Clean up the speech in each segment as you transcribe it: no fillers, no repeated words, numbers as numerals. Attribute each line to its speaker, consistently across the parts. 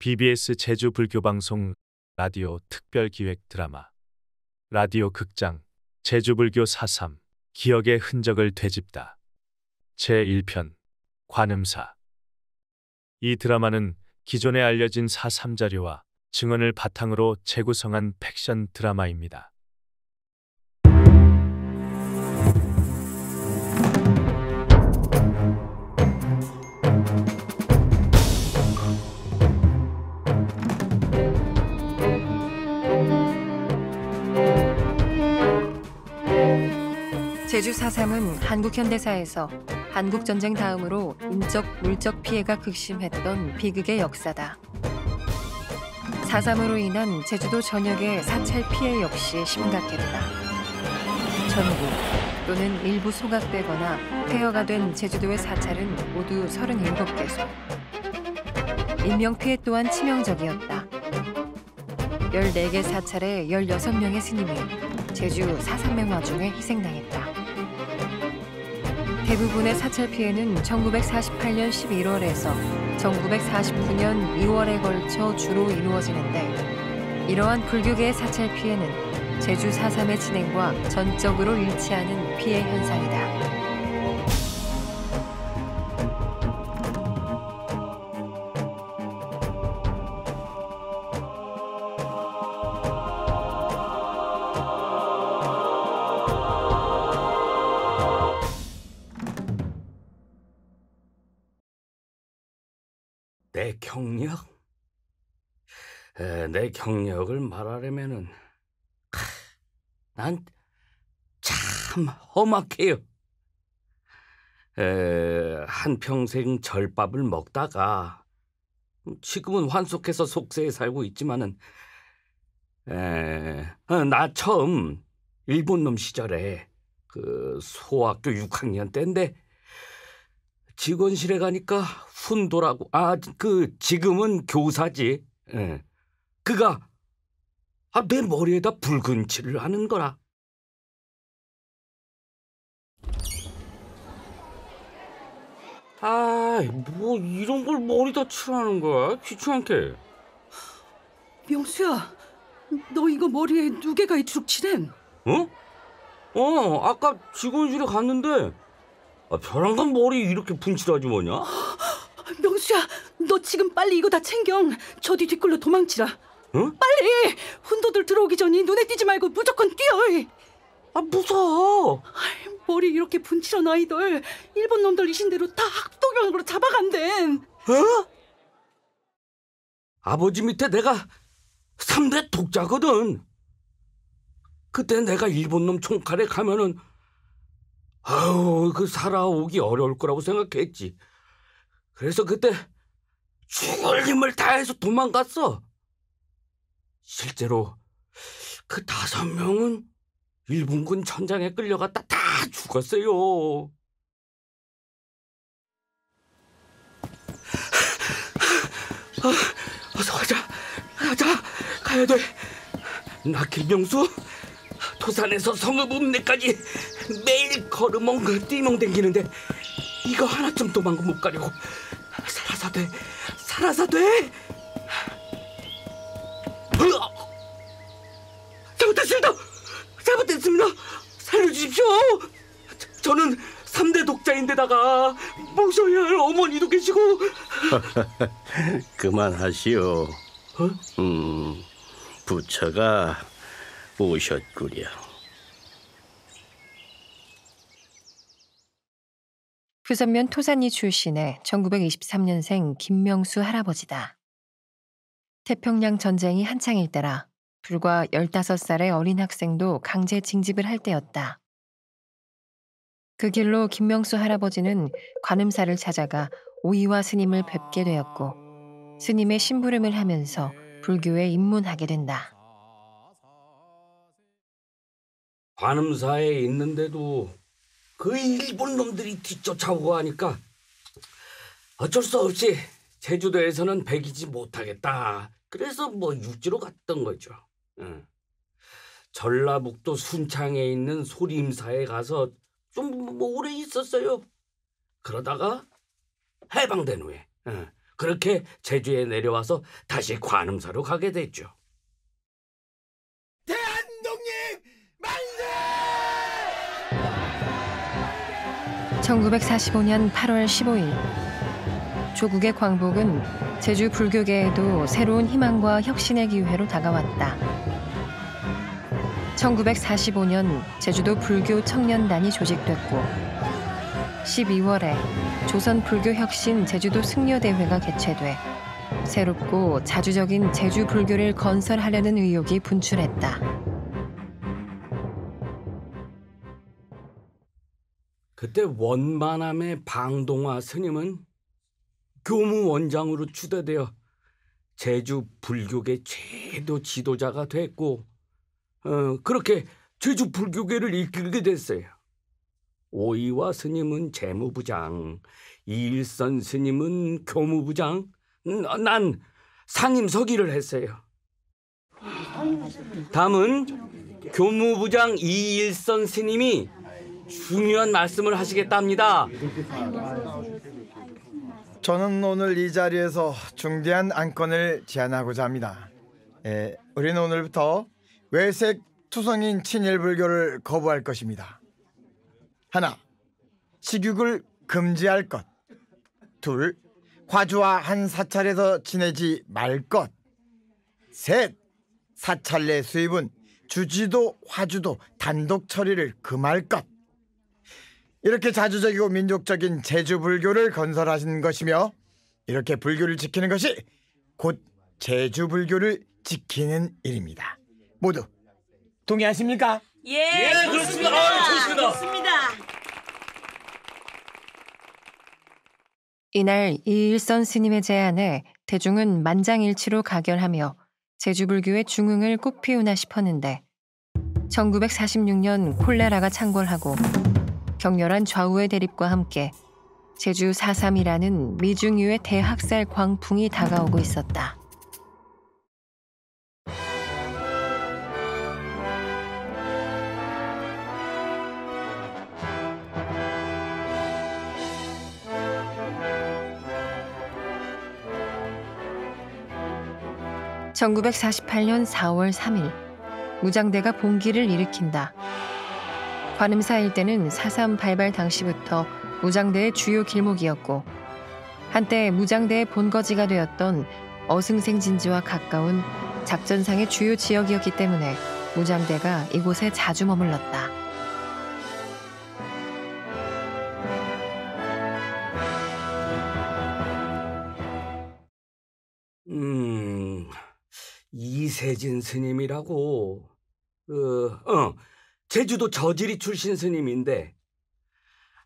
Speaker 1: BBS 제주 불교방송 라디오 특별기획 드라마 라디오 극장 제주불교 4.3 기억의 흔적을 되짚다 제1편 관음사. 이 드라마는 기존에 알려진 4.3 자료와 증언을 바탕으로 재구성한 팩션 드라마입니다.
Speaker 2: 제주 4.3은 한국 현대사에서 한국전쟁 다음으로 인적, 물적 피해가 극심했던 비극의 역사다. 4.3으로 인한 제주도 전역의 사찰 피해 역시 심각했다. 전국 또는 일부 소각되거나 폐허가 된 제주도의 사찰은 모두 37개소. 인명피해 또한 치명적이었다. 14개 사찰의 16명의 스님이 제주 4.3맹화 중에 희생당했다. 대부분의 사찰 피해는 1948년 11월에서 1949년 2월에 걸쳐 주로 이루어지는데, 이러한 불교계의 사찰 피해는 제주 4.3의 진행과 전적으로 일치하는 피해 현상이다.
Speaker 3: 내 경력을 말하려면은 난 참 험악해요. 한평생 절밥을 먹다가 지금은 환속해서 속세에 살고 있지만은 나 처음 일본 놈 시절에 그 소학교 6학년 때인데 직원실에 가니까 훈도라고, 지금은 교사지. 그가 내 머리에다 붉은 칠을 하는 거라. 뭐 이런 걸 머리다 칠하는 거야? 귀찮게.
Speaker 4: 명수야, 너 이거 머리에 누게가 있도록 칠해?
Speaker 3: 아까 직원실에 갔는데 벼랑간 머리 이렇게 분칠하지 뭐냐?
Speaker 4: 명수야, 너 지금 빨리 이거 다 챙겨. 저 뒤 뒷골로 도망치라. 빨리! 훈도들 들어오기 전이 눈에 띄지 말고 무조건 뛰어.
Speaker 3: 무서워.
Speaker 4: 머리 이렇게 분칠한 아이들 일본 놈들 이신대로 다 학도경으로 잡아간대.
Speaker 3: 아버지 밑에 내가 3대 독자거든. 그때 내가 일본 놈 총칼에 가면은 살아오기 어려울 거라고 생각했지. 그래서 그때 죽을 힘을 다해서 도망갔어. 실제로 그 5명은 일본군 전장에 끌려갔다 다 죽었어요. 어서 가야 돼. 나 김명수 도산에서 성읍읍내까지 매일 걸음멍 뛰멍 댕기는데 이거 하나쯤 도망가 못 가려고. 살아서 돼. 잘못했습니다. 살려주십시오. 저는 3대 독자인데다가 모셔야 할 어머니도 계시고.
Speaker 5: 그만하시오. 부처가 오셨구려.
Speaker 2: 부산면 토산리 출신의 1923년생 김명수 할아버지다. 태평양 전쟁이 한창일 때라 불과 15살의 어린 학생도 강제 징집을 할 때였다. 그 길로 김명수 할아버지는 관음사를 찾아가 오이와 스님을 뵙게 되었고, 스님의 심부름을 하면서 불교에 입문하게 된다.
Speaker 3: 관음사에 있는데도 그 일본 놈들이 뒤쫓아오고 하니까 어쩔 수 없이 제주도에서는 배기지 못하겠다. 그래서 육지로 갔던 거죠. 전라북도 순창에 있는 소림사에 가서 좀 오래 있었어요. 그러다가 해방된 후에 그렇게 제주에 내려와서 다시 관음사로 가게 됐죠.
Speaker 2: 1945년 8월 15일 조국의 광복은 제주 불교계에도 새로운 희망과 혁신의 기회로 다가왔다. 1945년 제주도 불교 청년단이 조직됐고 12월에 조선 불교 혁신 제주도 승려대회가 개최돼 새롭고 자주적인 제주 불교를 건설하려는 의욕이 분출했다.
Speaker 3: 그때 원만함의 방동화 스님은 교무원장으로 추대되어 제주 불교계 최고 지도자가 됐고 그렇게 제주 불교계를 이끌게 됐어요. 오이와 스님은 재무부장, 이일선 스님은 교무부장, 난 상임서기를 했어요. 다음은 교무부장 이일선 스님이 중요한 말씀을 하시겠답니다.
Speaker 6: 저는 오늘 이 자리에서 중대한 안건을 제안하고자 합니다. 우리는 오늘부터 외색 투성인 친일불교를 거부할 것입니다. 하나, 식육을 금지할 것. 둘, 과주와 한 사찰에서 지내지 말 것. 셋, 사찰 내 수입은 주지도 화주도 단독 처리를 금할 것. 이렇게 자주적이고 민족적인 제주 불교를 건설하신 것이며 이렇게 불교를 지키는 것이 곧 제주 불교를 지키는 일입니다. 모두 동의하십니까?
Speaker 7: 예,
Speaker 3: 그렇습니다.
Speaker 7: 좋습니다.
Speaker 2: 이날 이일선 스님의 제안에 대중은 만장일치로 가결하며 제주불교의 중흥을 꼭 피우나 싶었는데 1946년 콜레라가 창궐하고 격렬한 좌우의 대립과 함께 제주 4.3이라는 미중유의 대학살 광풍이 다가오고 있었다. (1948년 4월 3일) 무장대가 봉기를 일으킨다. 관음사 일대는 4.3 발발 당시부터 무장대의 주요 길목이었고 한때 무장대의 본거지가 되었던 어승생진지와 가까운 작전상의 주요 지역이었기 때문에 무장대가 이곳에 자주 머물렀다.
Speaker 3: 이세진 스님이라고 제주도 저지리 출신 스님인데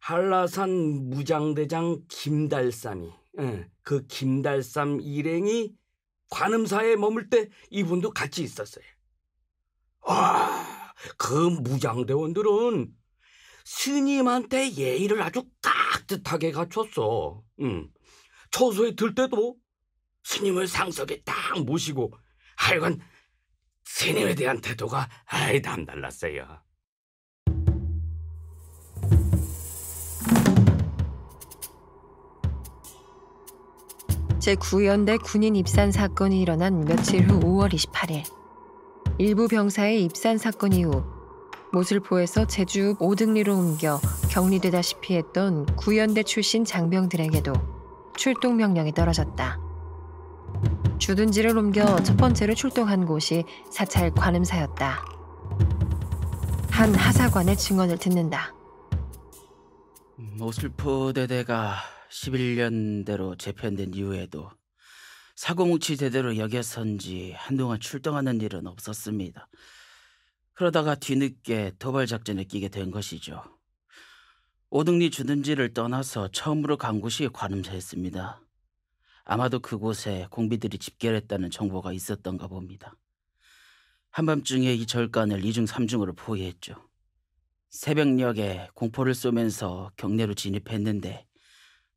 Speaker 3: 한라산 무장대장 김달삼이 그 김달삼 일행이 관음사에 머물 때 이분도 같이 있었어요. 그 무장대원들은 스님한테 예의를 아주 깍듯하게 갖췄어. 처소에 들 때도 스님을 상석에 딱 모시고 하여간 스님에 대한 태도가 남달랐어요.
Speaker 2: 제9연대 군인 입산 사건이 일어난 며칠 후 5월 28일 일부 병사의 입산 사건 이후 모슬포에서 제주 오등리로 옮겨 격리되다시피 했던 9연대 출신 장병들에게도 출동 명령이 떨어졌다. 주둔지를 옮겨 첫 번째로 출동한 곳이 사찰 관음사였다. 한 하사관의 증언을 듣는다.
Speaker 5: 모슬포 대대가 11년대로 재편된 이후에도 사고뭉치 대대로 여겨선지 한동안 출동하는 일은 없었습니다. 그러다가 뒤늦게 도발작전에 끼게 된 것이죠. 오등리 주둔지를 떠나서 처음으로 간 곳이 관음사였습니다. 아마도 그곳에 공비들이 집결했다는 정보가 있었던가 봅니다. 한밤중에 이 절간을 2중 3중으로 포위했죠. 새벽녘에 공포를 쏘면서 경내로 진입했는데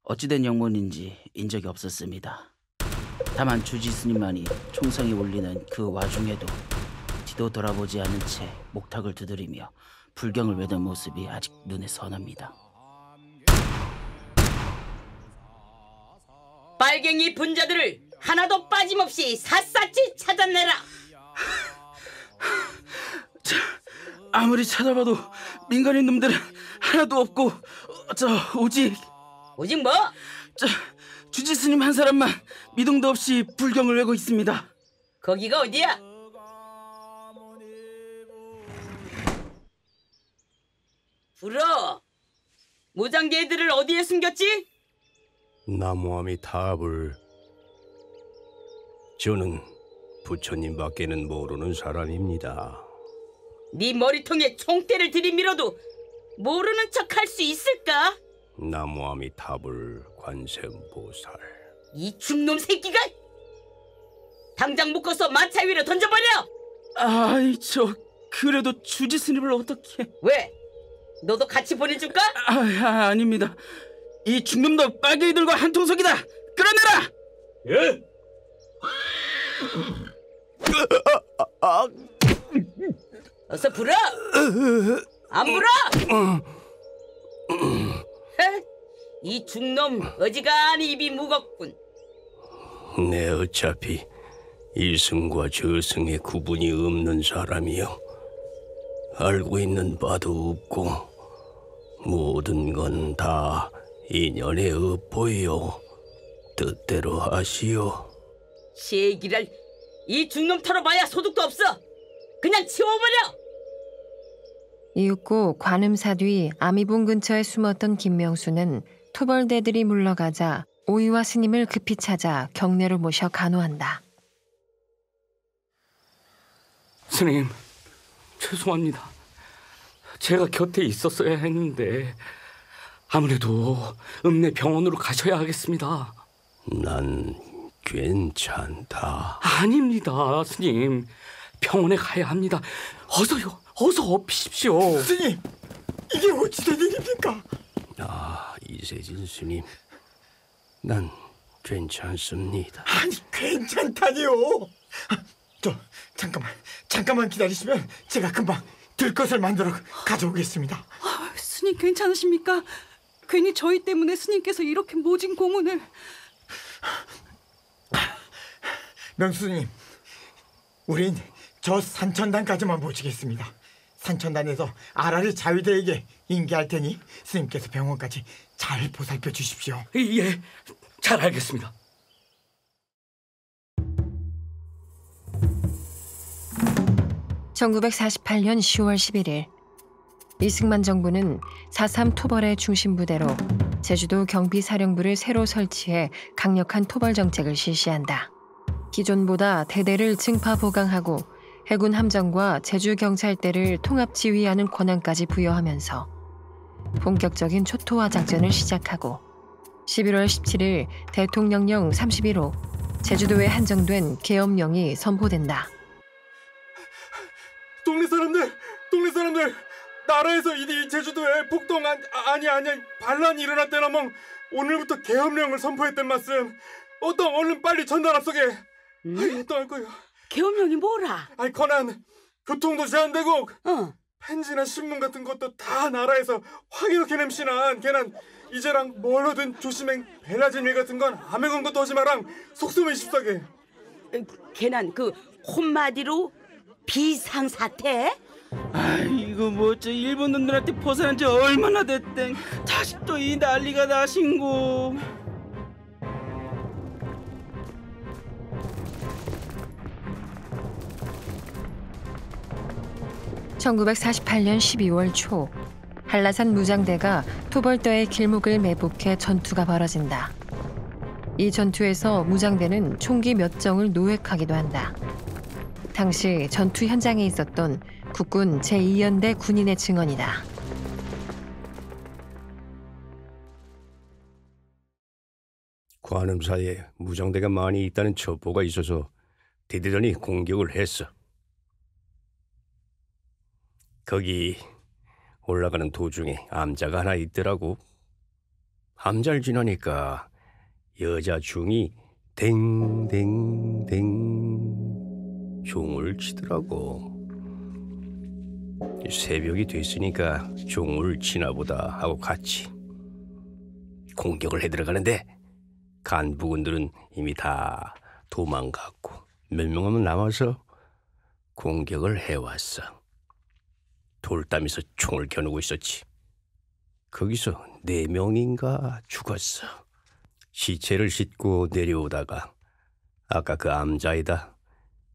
Speaker 5: 어찌된 영문인지 인적이 없었습니다. 다만 주지스님만이 총성이 울리는 그 와중에도 뒤도 돌아보지 않은 채 목탁을 두드리며 불경을 외던 모습이 아직 눈에 선합니다.
Speaker 7: 빨갱이 분자들을 하나도 빠짐없이 샅샅이 찾아내라.
Speaker 5: 아무리 찾아봐도 민간인 놈들은 하나도 없고 오직
Speaker 7: 뭐?
Speaker 5: 주지스님 한 사람만 미동도 없이 불경을 외고 있습니다.
Speaker 7: 거기가 어디야? 불어. 무장계들을 어디에 숨겼지?
Speaker 8: 나무아미타불. 저는 부처님밖에는 모르는 사람입니다.
Speaker 7: 네 머리통에 총대를 들이밀어도 모르는 척 할 수 있을까?
Speaker 8: 나무아미타불 관세음보살.
Speaker 7: 이 죽놈 새끼가! 당장 묶어서 마차 위로 던져버려!
Speaker 5: 그래도 주지스님을 어떻게...
Speaker 7: 왜? 너도 같이 보내줄까?
Speaker 5: 아닙니다. 이 죽놈도 빨갱이들과 한 통속이다. 끌어내라!
Speaker 3: 예?
Speaker 7: 어서 불어! 안 불어! 이 죽놈 어지간히 입이 무겁군.
Speaker 8: 내 어차피 이승과 저승의 구분이 없는 사람이요. 알고 있는 바도 없고 모든 건 다 인연의 업보요. 뜻대로 하시오.
Speaker 7: 시기랄, 이 죽놈 털어봐야 소득도 없어. 그냥 치워버려.
Speaker 2: 이윽고 관음사 뒤 아미봉 근처에 숨었던 김명수는 토벌대들이 물러가자 오이와 스님을 급히 찾아 경내로 모셔 간호한다.
Speaker 3: 스님, 죄송합니다. 제가 곁에 있었어야 했는데 아무래도 읍내 병원으로 가셔야 하겠습니다.
Speaker 8: 난 괜찮다.
Speaker 3: 아닙니다, 스님. 병원에 가야 합니다. 어서요, 어서 업히십시오.
Speaker 6: 스님, 이게 어찌된 일입니까?
Speaker 8: 이세진 스님, 난 괜찮습니다.
Speaker 6: 아니, 괜찮다니요. 잠깐만 기다리시면 제가 금방 들것을 만들어 가져오겠습니다.
Speaker 4: 스님 괜찮으십니까? 괜히 저희 때문에 스님께서 이렇게 모진 고문을...
Speaker 6: 명수님, 우린 저 산천단까지만 모시겠습니다. 산천단에서 아라리 자위대에게 인계할 테니 스님께서 병원까지 잘 보살펴 주십시오.
Speaker 3: 예, 잘 알겠습니다.
Speaker 2: (1948년 10월 11일) 이승만 정부는 4.3 토벌의 중심부대로 제주도 경비사령부를 새로 설치해 강력한 토벌 정책을 실시한다. 기존보다 대대를 증파 보강하고 해군 함정과 제주경찰대를 통합지휘하는 권한까지 부여하면서 본격적인 초토화 작전을 시작하고 11월 17일 대통령령 31호 제주도에 한정된 계엄령이 선포된다.
Speaker 9: 동네 사람들, 나라에서 이 제주도에 폭동 아니 반란이 일어났대나멍 오늘부터 계엄령을 선포했단 말씀. 어떤 얼른 빨리 전달합소게. 어떡할 거야.
Speaker 7: 계엄령이 뭐라?
Speaker 9: 권한 교통도 제한되고 펜지나 신문 같은 것도 다 나라에서 확인하게 냄새난 걔난 이제랑 뭘로든 조심행 벨라진 일 같은 건 아무건 것도 하지 마랑 속수면 십사게.
Speaker 7: 걔난 그 혼마디로 비상사태?
Speaker 5: 이거 뭐지? 일본 놈들한테 벗어난 지 얼마나 됐땡. 다시 또 이 난리가 나신고.
Speaker 2: (1948년 12월) 초 한라산 무장대가 토벌대의 길목을 매복해 전투가 벌어진다. 이 전투에서 무장대는 총기 몇 정을 노획하기도 한다. 당시 전투 현장에 있었던 국군 제2연대 군인의 증언이다.
Speaker 8: 관음사에 무장대가 많이 있다는 첩보가 있어서 디디런이 공격을 했어. 거기 올라가는 도중에 암자가 하나 있더라고. 암자를 지나니까 여자 중이 댕댕댕 종을 치더라고. 새벽이 됐으니까 종을 치나 보다 하고 같이 공격을 해 들어가는데 간부군들은 이미 다 도망갔고 몇 명은 남아서 공격을 해왔어. 돌담에서 총을 겨누고 있었지. 거기서 4명인가 죽었어. 시체를 싣고 내려오다가 아까 그 암자에다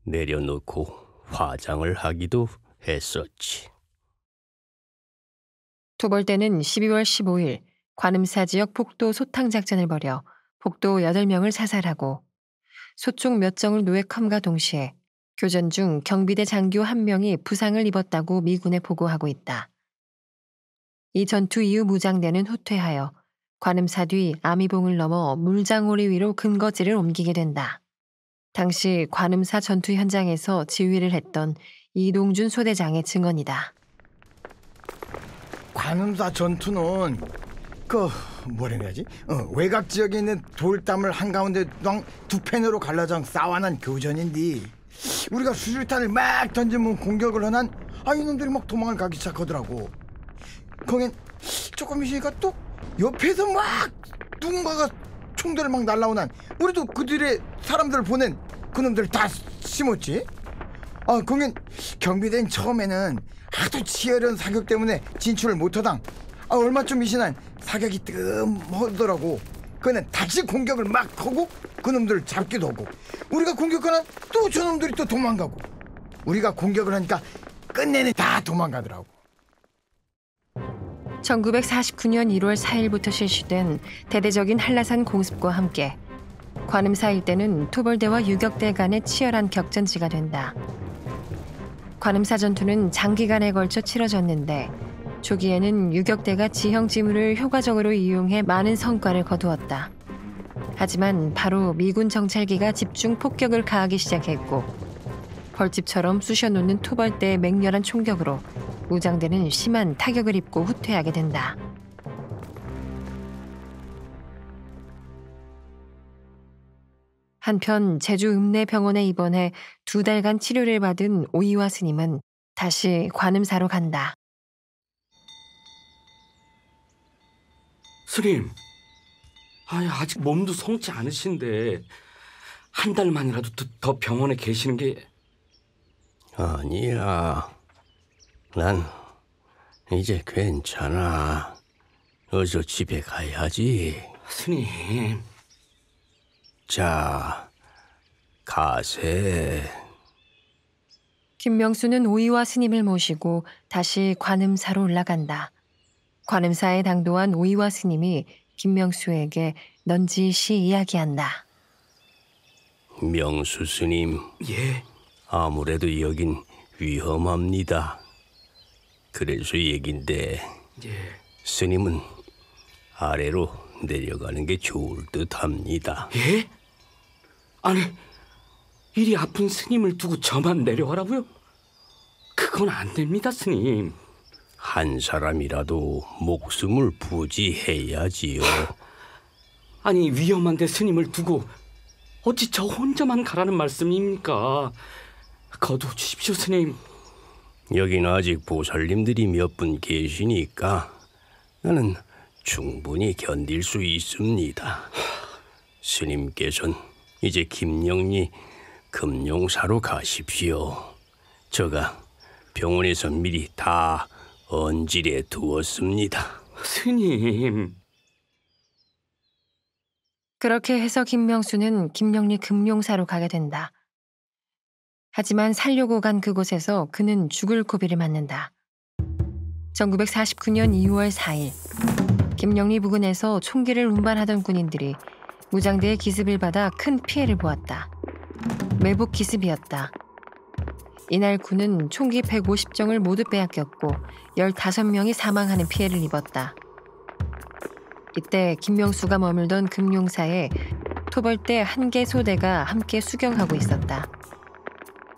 Speaker 8: 내려놓고 화장을 하기도 했었지.
Speaker 2: 토벌대는 12월 15일 관음사 지역 폭도 소탕 작전을 벌여 폭도 8명을 사살하고 소총 몇 정을 노획함과 동시에 교전 중 경비대 장교 1명이 부상을 입었다고 미군에 보고하고 있다. 이 전투 이후 무장대는 후퇴하여 관음사 뒤 아미봉을 넘어 물장오리 위로 근거지를 옮기게 된다. 당시 관음사 전투 현장에서 지휘를 했던 이동준 소대장의 증언이다.
Speaker 6: 관음사 전투는 뭐라 해야지? 외곽 지역에 있는 돌담을 한가운데 두 펜으로 갈라져 싸워난 교전인데 우리가 수류탄을 막 던지면 공격을 하난 이놈들이 막 도망을 가기 시작하더라고. 거긴 조금 있으니까 또 옆에서 막 누군가가 총들을 막 날라오난 우리도 그들의 사람들을 보낸 그놈들을 다 심었지. 거긴 경비대는 처음에는 하도 치열한 사격 때문에 진출을 못하당 얼마쯤 이시난 사격이 뜸하더라고. 그는 다시 공격을 막 하고 그놈들을 잡기도 하고 우리가 공격하면 또 저놈들이 또 도망가고 우리가 공격을 하니까 끝내는 다 도망가더라고.
Speaker 2: 1949년 1월 4일부터 실시된 대대적인 한라산 공습과 함께 관음사 일대는 토벌대와 유격대 간의 치열한 격전지가 된다. 관음사 전투는 장기간에 걸쳐 치러졌는데 초기에는 유격대가 지형 지물을 효과적으로 이용해 많은 성과를 거두었다. 하지만 바로 미군 정찰기가 집중 폭격을 가하기 시작했고 벌집처럼 쑤셔놓는 토벌대의 맹렬한 총격으로 무장대는 심한 타격을 입고 후퇴하게 된다. 한편 제주 읍내병원에 입원해 2달간 치료를 받은 오이와 스님은 다시 관음사로 간다.
Speaker 3: 스님, 아직 몸도 성치 않으신데 한 달만이라도 더 병원에 계시는 게...
Speaker 8: 아니야. 난 이제 괜찮아. 어서 집에 가야지.
Speaker 3: 스님...
Speaker 8: 자, 가세.
Speaker 2: 김명수는 오이와 스님을 모시고 다시 관음사로 올라간다. 관음사에 당도한 오이와 스님이 김명수에게 넌지시 이야기한다.
Speaker 8: 명수 스님.
Speaker 3: 예?
Speaker 8: 아무래도 여긴 위험합니다. 그래서 얘긴데
Speaker 3: 예.
Speaker 8: 스님은 아래로 내려가는 게 좋을 듯합니다.
Speaker 3: 예? 아니, 이리 아픈 스님을 두고 저만 내려가라고요? 그건 안 됩니다, 스님.
Speaker 8: 한 사람이라도 목숨을 부지해야지요.
Speaker 3: 아니, 위험한데 스님을 두고 어찌 저 혼자만 가라는 말씀입니까? 거두어 주십시오, 스님.
Speaker 8: 여긴 아직 보살님들이 몇 분 계시니까 나는 충분히 견딜 수 있습니다. 스님께서는 이제 김영리 금룡사로 가십시오. 제가 병원에서 미리 다 언질해 두었습니다.
Speaker 3: 스님...
Speaker 2: 그렇게 해서 김명수는 김영리 금룡사로 가게 된다. 하지만 살려고 간 그곳에서 그는 죽을 고비를 맞는다. 1949년 2월 4일 김영리 부근에서 총기를 운반하던 군인들이 무장대의 기습을 받아 큰 피해를 보았다. 매복 기습이었다. 이날 군은 총기 150정을 모두 빼앗겼고 15명이 사망하는 피해를 입었다. 이때 김명수가 머물던 금룡사에 토벌대 1개 소대가 함께 수경하고 있었다.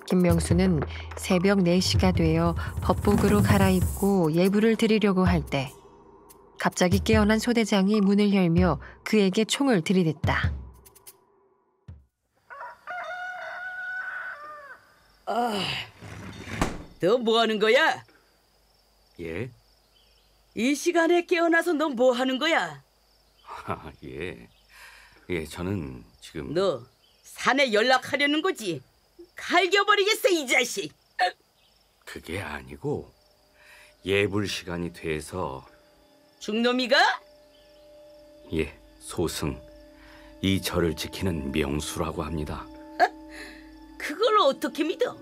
Speaker 2: 김명수는 새벽 4시가 되어 법복으로 갈아입고 예불을 드리려고 할 때 갑자기 깨어난 소대장이 문을 열며 그에게 총을 들이댔다.
Speaker 7: 너 뭐 하는 거야?
Speaker 3: 예?
Speaker 7: 이 시간에 깨어나서 너 뭐 하는 거야?
Speaker 3: 예. 예, 저는 지금
Speaker 7: 너 산에 연락하려는 거지? 갈겨버리겠어 이 자식.
Speaker 3: 그게 아니고 예불 시간이 돼서.
Speaker 7: 중놈이가?
Speaker 3: 예, 소승. 이 절을 지키는 명수라고 합니다.
Speaker 7: 그걸 어떻게 믿어?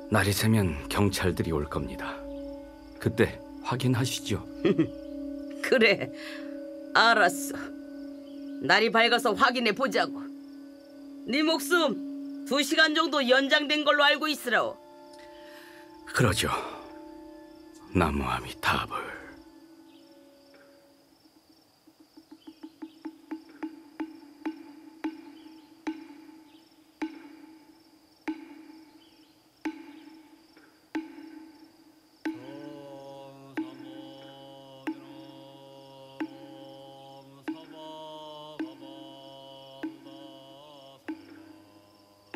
Speaker 3: 날이 새면 경찰들이 올 겁니다. 그때 확인하시죠.
Speaker 7: 그래, 알았어. 날이 밝아서 확인해 보자고. 네 목숨 2시간 정도 연장된 걸로 알고 있으라오.
Speaker 3: 그러죠. 나무아미타불.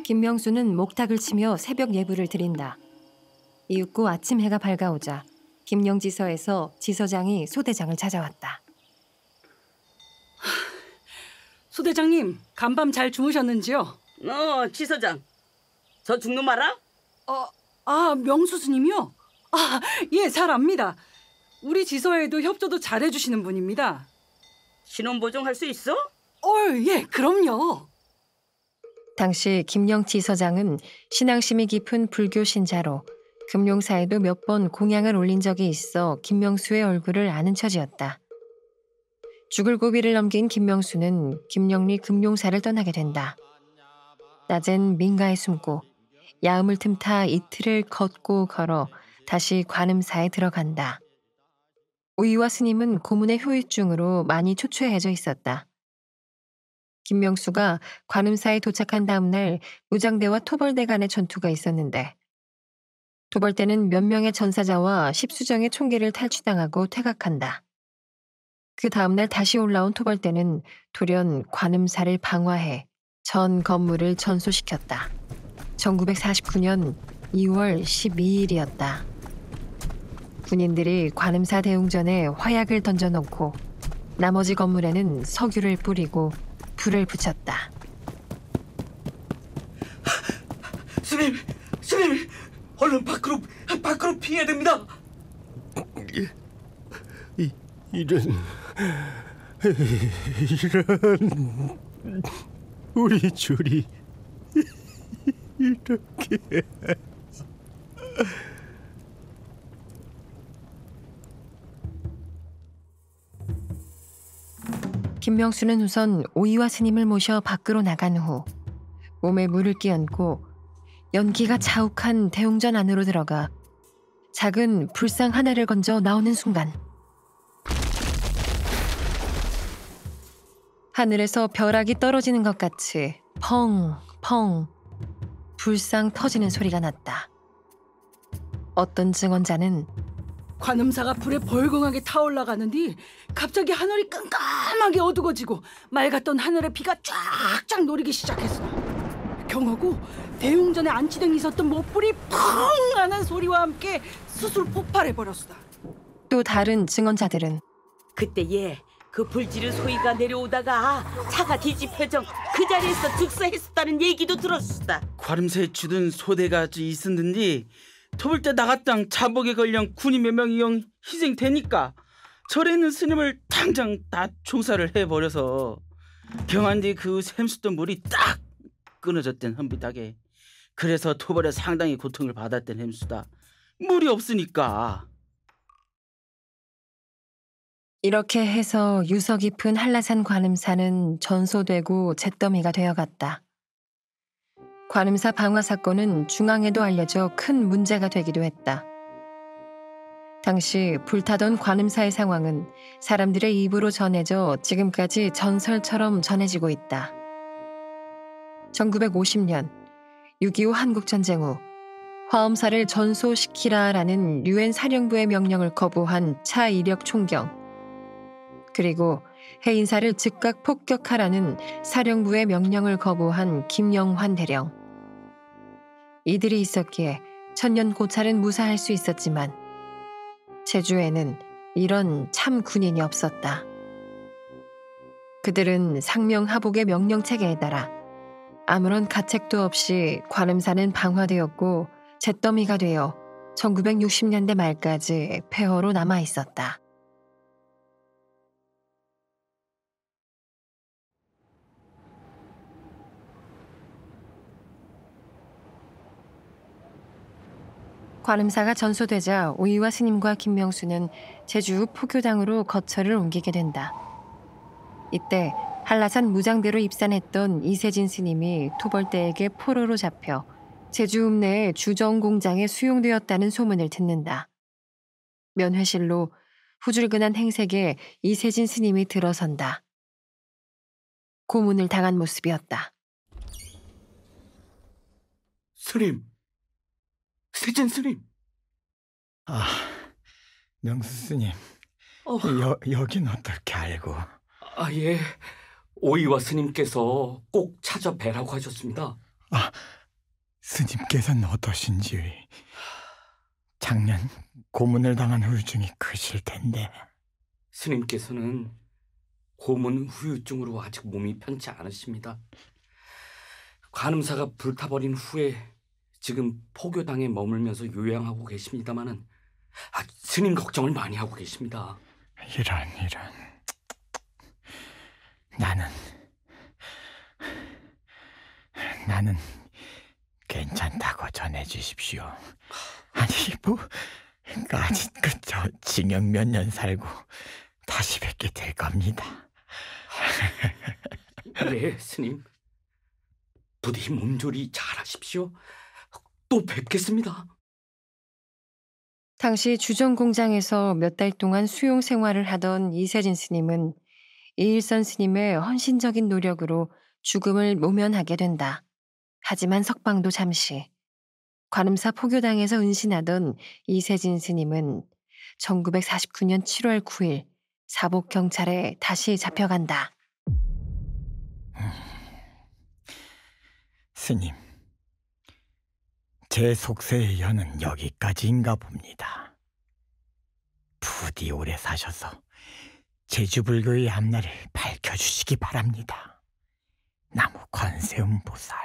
Speaker 2: 김명수는 목탁을 치며 새벽 예불을 드린다. 이윽고 아침 해가 밝아오자 김영지서에서 지서장이 소대장을 찾아왔다.
Speaker 4: 소대장님, 간밤 잘 주무셨는지요?
Speaker 7: 지서장. 저 중놈 알아?
Speaker 4: 명수 스님이요? 예, 잘 압니다. 우리 지서에도 협조도 잘해주시는 분입니다.
Speaker 7: 신원보증 할 수 있어?
Speaker 4: 예, 그럼요.
Speaker 2: 당시 김영지 서장은 신앙심이 깊은 불교 신자로 금룡사에도 몇 번 공양을 올린 적이 있어 김명수의 얼굴을 아는 처지였다. 죽을 고비를 넘긴 김명수는 김영리 금룡사를 떠나게 된다. 낮엔 민가에 숨고 야음을 틈타 이틀을 걷고 걸어 다시 관음사에 들어간다. 오이와 스님은 고문의 효의증으로 많이 초췌해져 있었다. 김명수가 관음사에 도착한 다음 날 무장대와 토벌대 간의 전투가 있었는데 토벌대는 몇 명의 전사자와 10수정의 총기를 탈취당하고 퇴각한다. 그 다음 날 다시 올라온 토벌대는 돌연 관음사를 방화해 전 건물을 전소시켰다. 1949년 2월 12일이었다. 군인들이 관음사 대웅전에 화약을 던져놓고 나머지 건물에는 석유를 뿌리고 불을 붙였다.
Speaker 3: 스님! 얼른 밖으로 피해야 됩니다.
Speaker 8: 이런 우리 줄이 이렇게.
Speaker 2: 김명수는 우선 오이와 스님을 모셔 밖으로 나간 후 몸에 물을 끼얹고 연기가 자욱한 대웅전 안으로 들어가 작은 불상 하나를 건져 나오는 순간 하늘에서 벼락이 떨어지는 것 같이 펑펑 불상 터지는 소리가 났다. 어떤 증언자는
Speaker 4: 관음사가 불에 벌궁하게 타올라가는데 갑자기 하늘이 깜깜하게 어두워지고 맑았던 하늘에 비가 쫙쫙 노리기 시작했어. 경하고 대웅전에 안치댕 있었던 못불이 펑 하는 소리와 함께 수술 폭발해버렸어.
Speaker 2: 또 다른 증언자들은
Speaker 7: 그때 그 불지른 소리가 내려오다가 차가 뒤집혀져 그 자리에서 즉사했었다는 얘기도 들었수다.
Speaker 5: 관음사에 주둔 소대가 있었는데 토벌대 나갔당 자복에 걸려 군인 몇 명이 영 희생되니까 절에 있는 스님을 당장 다 총살을 해버려서 경한뒤 그 샘수던 물이 딱 끊어졌던 험비하게. 그래서 토벌에 상당히 고통을 받았던 햄수다. 물이 없으니까.
Speaker 2: 이렇게 해서 유서 깊은 한라산 관음사는 전소되고 잿더미가 되어갔다. 관음사 방화 사건은 중앙에도 알려져 큰 문제가 되기도 했다. 당시 불타던 관음사의 상황은 사람들의 입으로 전해져 지금까지 전설처럼 전해지고 있다. 1950년 6.25 한국전쟁 후 화엄사를 전소시키라라는 유엔 사령부의 명령을 거부한 차이력 총경, 그리고 해인사를 즉각 폭격하라는 사령부의 명령을 거부한 김영환 대령. 이들이 있었기에 천년 고찰은 무사할 수 있었지만 제주에는 이런 참 군인이 없었다. 그들은 상명하복의 명령체계에 따라 아무런 가책도 없이 관음사는 방화되었고 잿더미가 되어 1960년대 말까지 폐허로 남아 있었다. 관음사가 전소되자 오이와 스님과 김명수는 제주 포교당으로 거처를 옮기게 된다. 이때 한라산 무장대로 입산했던 이세진 스님이 토벌대에게 포로로 잡혀 제주 읍내의 주정 공장에 수용되었다는 소문을 듣는다. 면회실로 후줄근한 행색에 이세진 스님이 들어선다. 고문을 당한 모습이었다.
Speaker 3: 스님, 세진 스님.
Speaker 6: 아, 명수 스님, 여긴 어떻게 알고?
Speaker 3: 아, 예. 오이와 스님께서 꼭 찾아뵈라고 하셨습니다.
Speaker 6: 아, 스님께서는 어떠신지. 작년 고문을 당한 후유증이 크실 텐데.
Speaker 3: 스님께서는 고문 후유증으로 아직 몸이 편치 않으십니다. 관음사가 불타버린 후에 지금 포교당에 머물면서 요양하고 계십니다마는 스님 걱정을 많이 하고 계십니다.
Speaker 6: 이런. 나는 괜찮다고 전해주십시오. 아니 뭐 아직 저 징역 몇 년 살고 다시 뵙게 될 겁니다.
Speaker 3: 네, 스님. 부디 몸조리 잘하십시오. 또 뵙겠습니다.
Speaker 2: 당시 주정 공장에서 몇 달 동안 수용 생활을 하던 이세진 스님은 이일선 스님의 헌신적인 노력으로 죽음을 모면하게 된다. 하지만 석방도 잠시. 관음사 포교당에서 은신하던 이세진 스님은 1949년 7월 9일 사복경찰에 다시 잡혀간다.
Speaker 6: 스님, 제 속세의 연은 여기까지인가 봅니다. 부디 오래 사셔서 제주불교의 앞날을 밝혀주시기 바랍니다. 나무 관세음보살.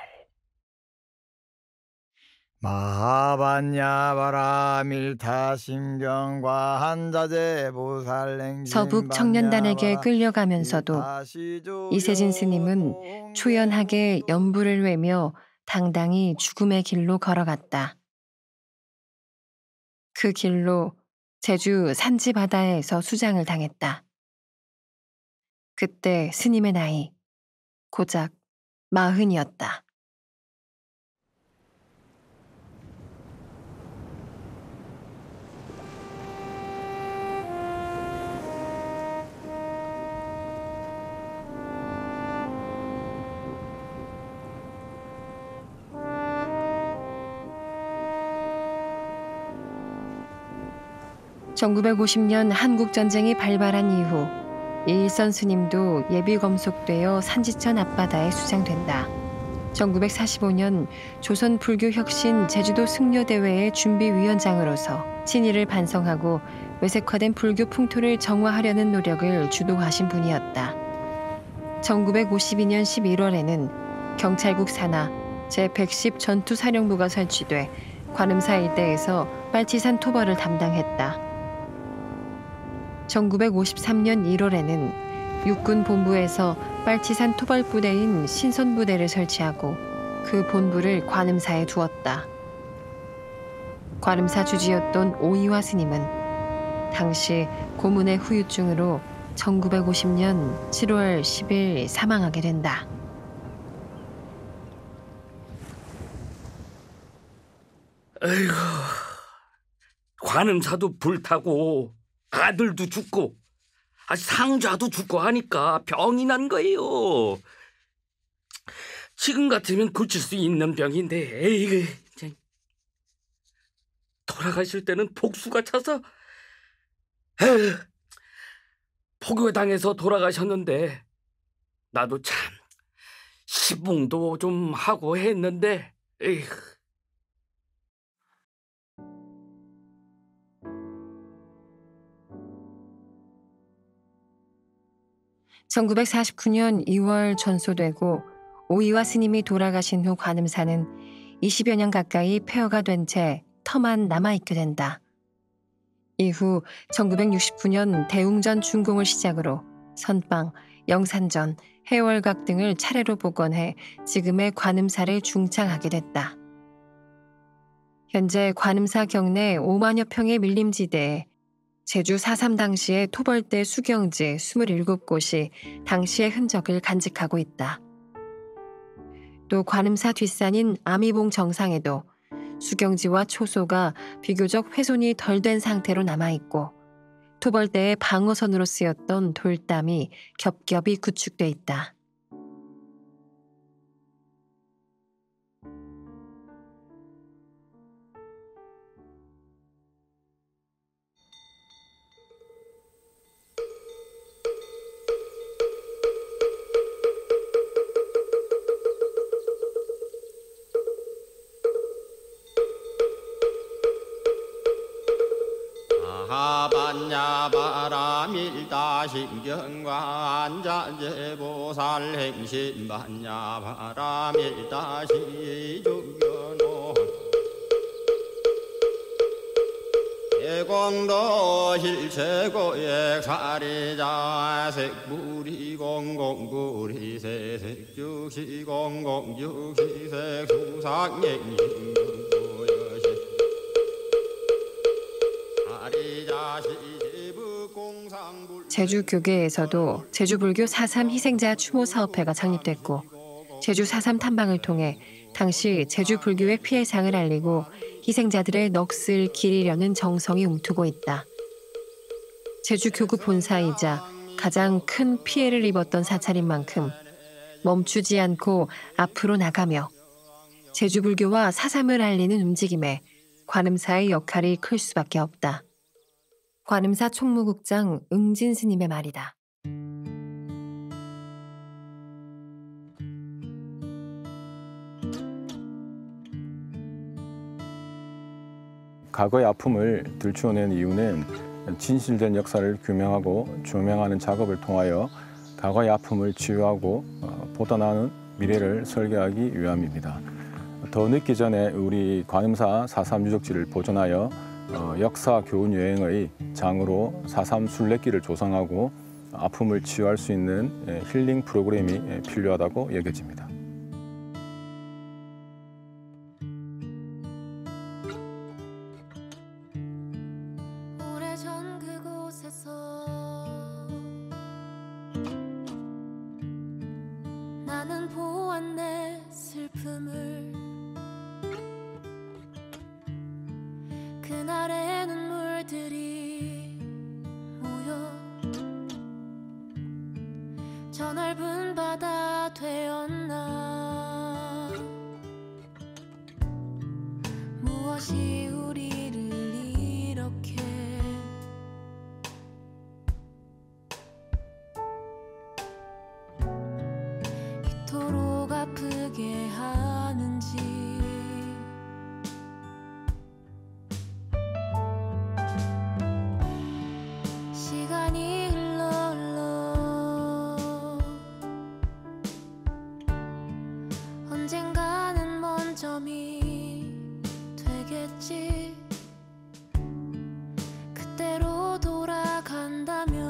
Speaker 6: 마하반야바라 밀타심경과 한자재 보살냉
Speaker 2: 서북 청년단에게 끌려가면서도 이세진 스님은 초연하게 연부를 외며 당당히 죽음의 길로 걸어갔다. 그 길로 제주 산지 바다에서 수장을 당했다. 그때 스님의 나이 고작 40이었다. (1950년) 한국전쟁이 발발한 이후 이일선 스님도 예비 검속되어 산지천 앞바다에 수장된다. 1945년 조선 불교혁신 제주도 승려대회의 준비위원장으로서 친일을 반성하고 외색화된 불교 풍토를 정화하려는 노력을 주도하신 분이었다. 1952년 11월에는 경찰국 산하 제110 전투사령부가 설치돼 관음사 일대에서 빨치산 토벌을 담당했다. 1953년 1월에는 육군 본부에서 빨치산 토벌부대인 신선부대를 설치하고 그 본부를 관음사에 두었다. 관음사 주지였던 오이화 스님은 당시 고문의 후유증으로 1950년 7월 10일 사망하게 된다.
Speaker 3: 아이고, 관음사도 불타고 아들도 죽고 상좌도 죽고 하니까 병이 난 거예요. 지금 같으면 고칠 수 있는 병인데 에이그, 돌아가실 때는 복수가 차서 포교당에서 돌아가셨는데 나도 참 시봉도 좀 하고 했는데 에이그.
Speaker 2: 1949년 2월 전소되고 오이와 스님이 돌아가신 후 관음사는 20여 년 가까이 폐허가 된 채 터만 남아있게 된다. 이후 1969년 대웅전 준공을 시작으로 선방, 영산전, 해월각 등을 차례로 복원해 지금의 관음사를 중창하게 됐다. 현재 관음사 경내 5만여 평의 밀림지대에 제주 4.3 당시의 토벌대 수경지 27곳이 당시의 흔적을 간직하고 있다. 또 관음사 뒷산인 아미봉 정상에도 수경지와 초소가 비교적 훼손이 덜 된 상태로 남아있고 토벌대의 방어선으로 쓰였던 돌담이 겹겹이 구축돼 있다.
Speaker 10: 하반야 바라밀다 신경과 안자제보살 행신반야 바라밀다 시중견호 대공도 실체고액 사리자 색불이 공공불이 세색죽시 공공죽시색 수상행신
Speaker 2: 제주 교계에서도 제주불교 4.3 희생자 추모 사업회가 창립됐고 제주 4.3 탐방을 통해 당시 제주불교의 피해상을 알리고 희생자들의 넋을 기리려는 정성이 움트고 있다. 제주 교구 본사이자 가장 큰 피해를 입었던 사찰인 만큼 멈추지 않고 앞으로 나가며 제주불교와 4.3을 알리는 움직임에 관음사의 역할이 클 수밖에 없다. 관음사 총무국장 응진 스님의 말이다.
Speaker 11: 과거의 아픔을 들추어낸 이유는 진실된 역사를 규명하고 조명하는 작업을 통하여 과거의 아픔을 치유하고 보다 나은 미래를 설계하기 위함입니다. 더 늦기 전에 우리 관음사 4.3 유적지를 보존하여 역사 교훈 여행의 장으로 4.3 순례길을 조성하고 아픔을 치유할 수 있는 힐링 프로그램이 필요하다고 여겨집니다.
Speaker 12: 오래전 그곳에서 나는 보았네 슬픔을 그날의 눈물들이 모여 저 넓은 바다 되었나 무엇이 우리를 이렇게 이토록 아프게 하는지 시간이 흘러 언젠가는 먼 점이 되겠지 그때로 돌아간다면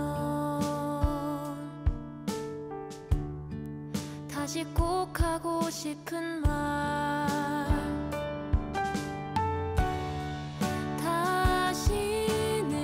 Speaker 12: 다시 꼭 하고 싶은 말 다시는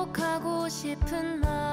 Speaker 12: 반복하고 싶은 말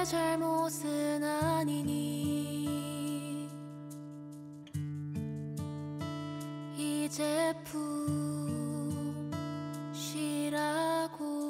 Speaker 12: 잘못은 아니니 이제 푹 쉬라고.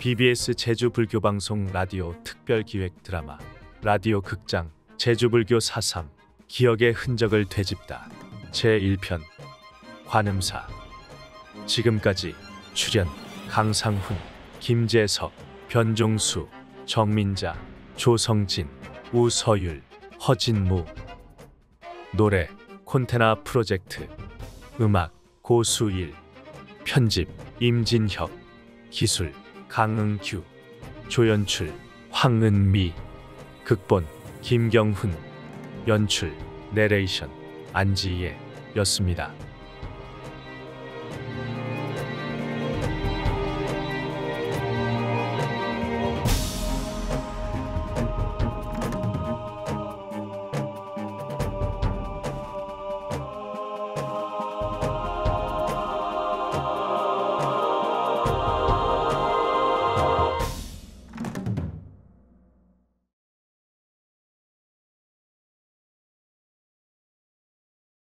Speaker 1: BBS 제주불교방송 라디오 특별기획 드라마 라디오 극장 제주불교 4.3 기억의 흔적을 되짚다 제1편 관음사. 지금까지 출연 강상훈, 김재석, 변종수, 정민자, 조성진, 우서율, 허진무. 노래 콘테나 프로젝트. 음악 고수일. 편집 임진혁. 기술 강응규. 조연출 황은미. 극본 김경훈. 연출 내레이션 안지예 였습니다.